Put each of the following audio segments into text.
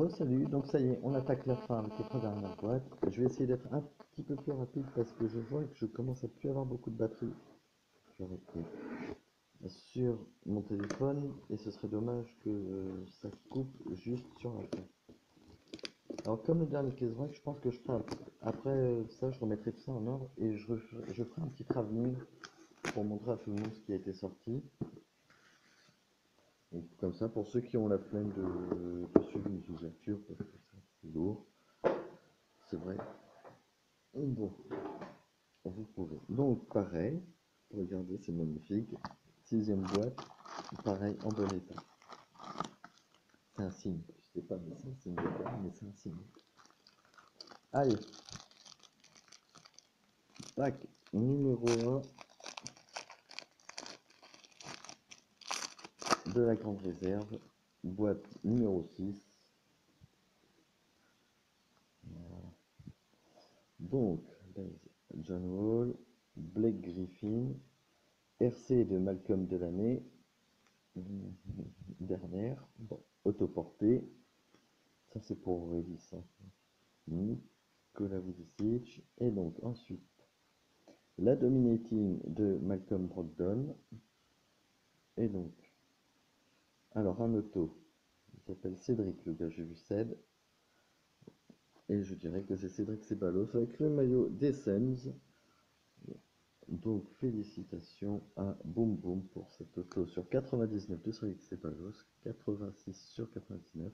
Salut, donc ça y est, on attaque la fin avec les trois dernières boîtes. Je vais essayer d'être un petit peu plus rapide parce que je vois que je commence à plus avoir beaucoup de batterie. Je vais arrêter sur mon téléphone et ce serait dommage que ça coupe juste sur la fin. Alors comme le dernier case break, je pense que je ferai après ça, je remettrai tout ça en ordre et je ferai un petit travelling pour montrer à tout le monde ce qui a été sorti. Donc, comme ça, pour ceux qui ont la flemme de suivre une ouverture, parce que c'est lourd, c'est vrai. Bon, vous pouvez. Donc, pareil, regardez, c'est magnifique. Sixième boîte, pareil, en bon état. C'est un signe. Je sais pas, mais c'est un signe de quoi, mais c'est un signe. Allez, pack numéro 1 de la grande réserve, boîte numéro 6. Donc, John Wall, Blake Griffin, RC de Malcolm Delaney, dernière, bon, autoportée, ça c'est pour Aurélie, ça. Nikola Vujicic, et donc ensuite la Dominating de Malcolm Brogdon, et donc, alors un auto, il s'appelle Cédric, le gars, j'ai vu Ced, et je dirais que c'est Cédric Ceballos avec le maillot des Suns. Donc félicitations à Boom Boom pour cette auto sur 99 de Cédric Ceballos, 86 sur 99.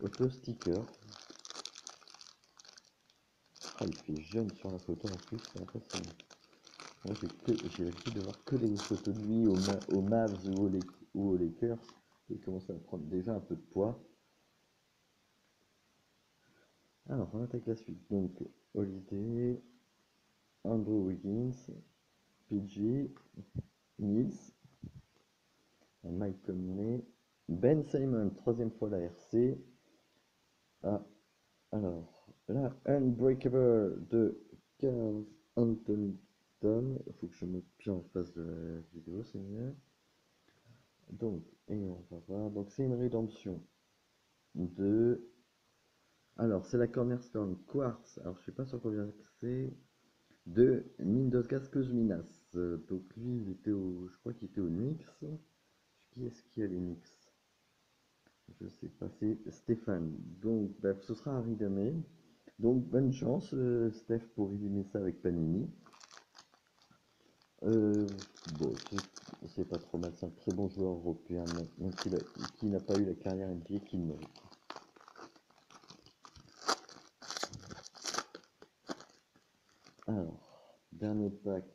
Auto sticker. Ah, il fait jeune sur la photo en plus, c'est impressionnant. Moi j'ai l'habitude de voir que des photos de lui aux Mavs ou aux Lakers. Il commence à prendre déjà un peu de poids. Alors on attaque la suite. Donc Holiday, Andrew Wiggins, PG, Mills, Mike Conley, Ben Simon, troisième fois la RC. Ah, alors, la Unbreakable de Carl Anthony Towns. Il faut que je me plie en face de la vidéo, c'est mieux. Donc, et on va voir. Donc, c'est une rédemption de. Alors, c'est la Cornerstone Quartz. Alors, je sais pas sur combien c'est. De Mindaugas Kuzminas. Donc, lui, il était au. Je crois qu'il était au Knicks. Qui est-ce qui a les Knicks? Je sais pas, c'est Stéphane. Donc, bref, ce sera Harry Demey. Donc, bonne chance, Steph, pour éliminer ça avec Panini. Bon, c'est pas trop mal, c'est un très bon joueur européen, même qui n'a pas eu la carrière NBA qu'il mérite. Alors, dernier pack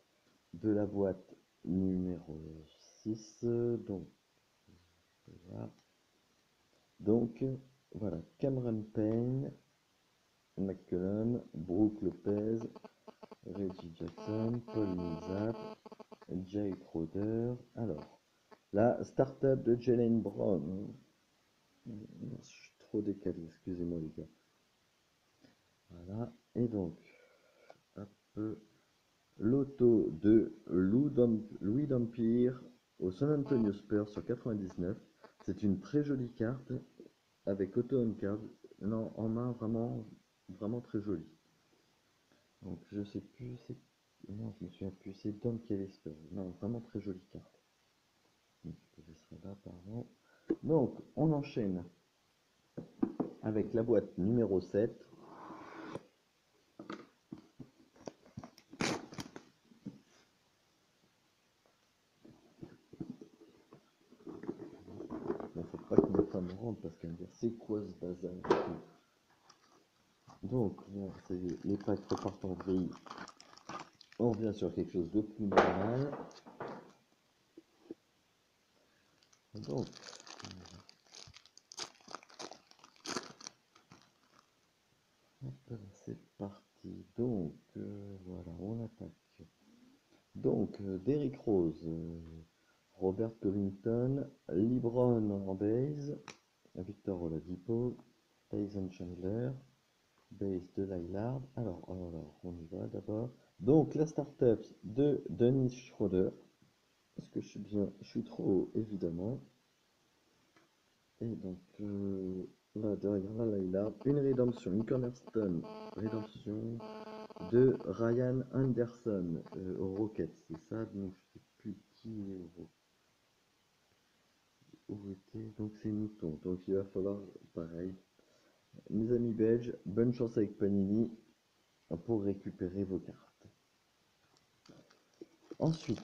de la boîte numéro 6. Donc, voilà. Donc, voilà, Cameron Payne, McCollum, Brook Lopez, Reggie Jackson, Paul Millsap, Jay Crowder. Alors, la startup de Jalen Brown. Je suis trop décalé, excusez-moi les gars. Voilà, et donc, hop, l'auto de Louis Dampier au San Antonio Spurs sur 99. C'est une très jolie carte avec auto on card. Non, en main, vraiment, vraiment très jolie. Donc, je sais plus, c'est. Non, je me souviens plus, c'est Dom qui est les Spurs. Non, vraiment très jolie carte. Donc, je laisserai là, pardon. Donc, on enchaîne avec la boîte numéro 7. Bon, faut pas que ma femme rentre parce qu'elle me dit c'est quoi ce bazar. Donc, les packs repartent en vrille. On revient sur quelque chose de plus normal. Donc, c'est parti. Donc, voilà, on attaque. Donc, Derrick Rose, Robert Covington, LeBron en base, Victor Oladipo, Tyson Chandler, base de Lillard. Alors, on y va d'abord. Donc, la startup de Dennis Schroeder. Est-ce que je suis bien? Je suis trop haut, évidemment. Et donc, Là, derrière là, il a une rédemption, une cornerstone, rédemption de Ryan Anderson aux Rockets, c'est ça, donc je sais plus qui est où était, donc c'est Mouton, donc il va falloir, pareil, mes amis belges, bonne chance avec Panini pour récupérer vos cartes. Ensuite,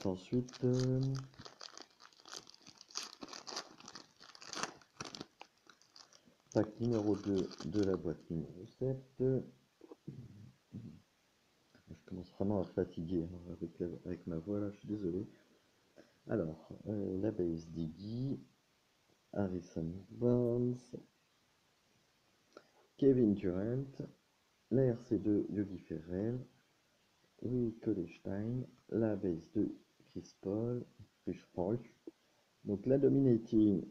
pack numéro 2 de la boîte numéro 7. Je commence vraiment à fatiguer hein, avec ma voix là, je suis désolé. Alors, la base Diggy, Harrison Barnes, Kevin Durant, la RC2 Yogi Ferrell, Louis Kollestein, la base de Chris Paul, Chris Paul, donc la dominating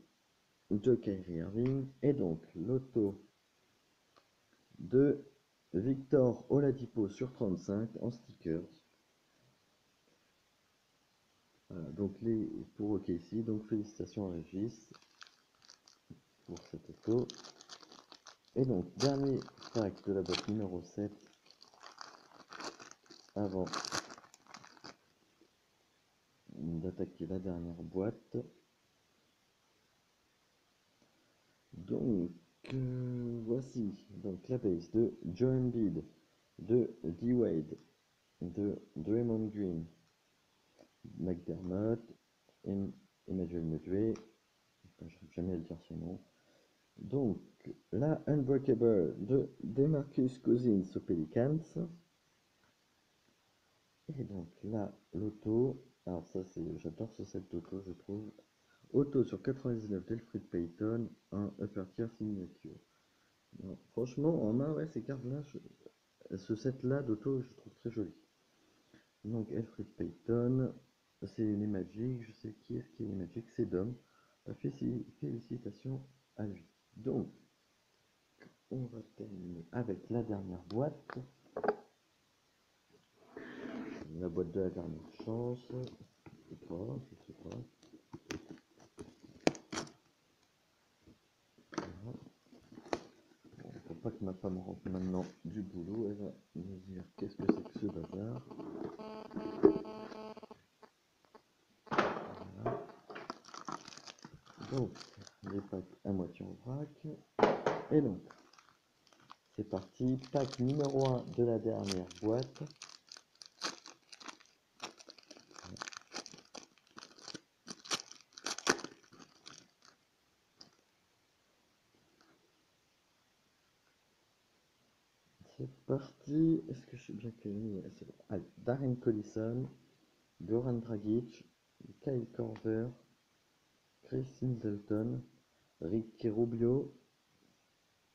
de Kyrie Irving, et donc l'auto de Victor Oladipo sur 35 en stickers. Voilà, donc les pour OKC, donc félicitations à Régis pour cette auto. Et donc, dernier pack de la boîte numéro 7 avant d'attaquer la dernière boîte. Donc, voici donc la base de Joe Embiid, de D-Wade, de Draymond Green, McDermott, Emmanuel Mudiay, je n'arrive jamais à le dire son nom. Donc, la Unbreakable de DeMarcus Cousins aux Pelicans. Et donc là, l'auto, alors ça c'est, j'adore ce set d'auto, je trouve. Auto sur 99 d'Elfrid Payton, un upper tier signature. Non, franchement, en main, ouais, ces cartes-là, ce set-là d'auto, je trouve très joli. Donc Elfrid Payton, c'est les Magic, je sais qui est-ce qui est les Magic, c'est Dom. Félicitations à lui. Donc, on va terminer avec la dernière boîte. La boîte de la dernière chance. Je sais pas, je sais pas. Voilà. Bon, faut pas que ma femme rentre maintenant du boulot, elle va me dire qu'est-ce que c'est que ce bazar. Voilà. Donc, les packs à moitié en vrac. Et donc, c'est parti. Pack numéro 1 de la dernière boîte. C'est parti. Est-ce que je suis bien connu? Ouais, c'est bon. Allez, Darren Collison, Goran Dragic, Kyle Korver, Chris Middleton, Ricky Rubio,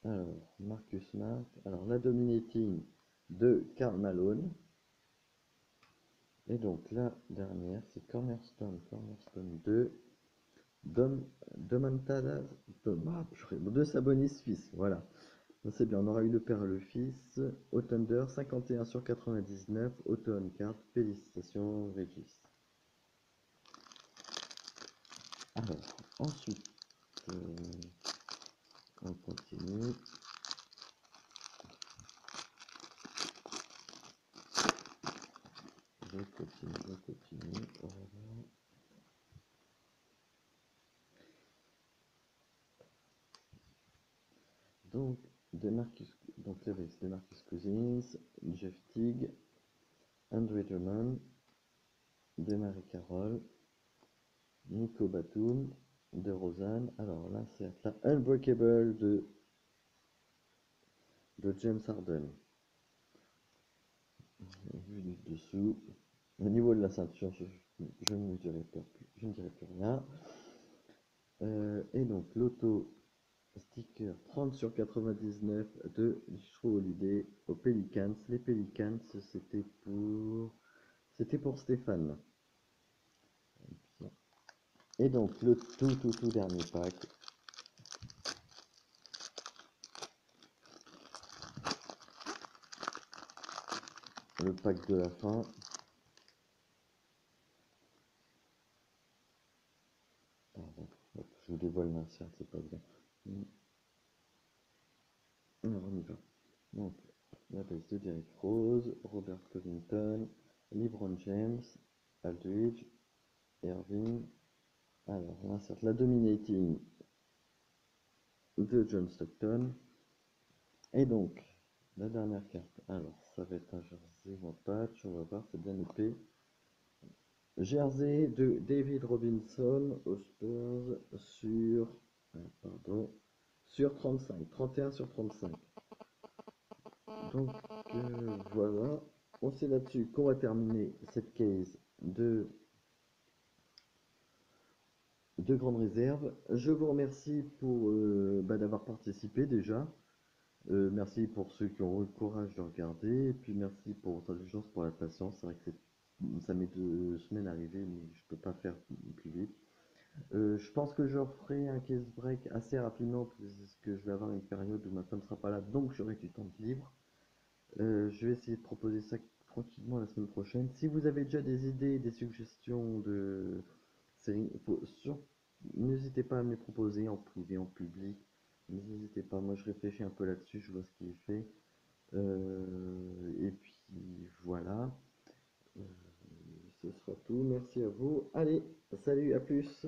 alors Marcus Smart, alors la dominating de Karl Malone, et donc la dernière c'est Cornerstone 2, Domantas, de Sabonis fils, voilà. C'est bien, on aura eu le père et le fils. Au Thunder, 51 sur 99, Auto card, félicitations Régis. Alors, ensuite, on continue. Je continue. Voilà. Donc, donc là, c'est Demarcus Cousins, Jeff Teague, Andre Drummond, Demarie Carroll, Nico Batum, De Rosanne. Alors là, c'est la Unbreakable de James Harden. Vu du dessous. Au niveau de la ceinture, je ne dirai plus rien. Et donc, l'auto sticker 30 sur 99 de Jrue Holiday aux Pelicans. Les Pelicans, c'était pour Stéphane. Et donc, le tout dernier pack. Le pack de la fin. Pardon, hop, je vous dévoile ma carte, c'est pas bien. Derrick Rose, Robert Covington, LeBron James, Aldridge, Irving. Alors, on inserte la Dominating de John Stockton. Et donc, la dernière carte. Alors, ça va être un jersey ou un patch. On va voir, c'est bien épais. Jersey de David Robinson aux Spurs sur, pardon, sur 35, 31 sur 35. Donc voilà, on sait là-dessus qu'on va terminer cette case de grande réserve. Je vous remercie pour d'avoir participé déjà. Merci pour ceux qui ont eu le courage de regarder. Et puis merci pour votre indulgence, pour la patience. C'est vrai que ça met 2 semaines à arriver, mais je peux pas faire plus vite. Je pense que je ferai un case break assez rapidement parce que je vais avoir une période où ma femme sera pas là, donc j'aurai du temps de libre. Je vais essayer de proposer ça tranquillement la semaine prochaine. Si vous avez déjà des idées, des suggestions de séries, n'hésitez pas à me les proposer en privé, en public. N'hésitez pas, moi je réfléchis un peu là-dessus, je vois ce qui est fait. Et puis voilà. Euh, Ce sera tout. Merci à vous. Allez, salut, à plus.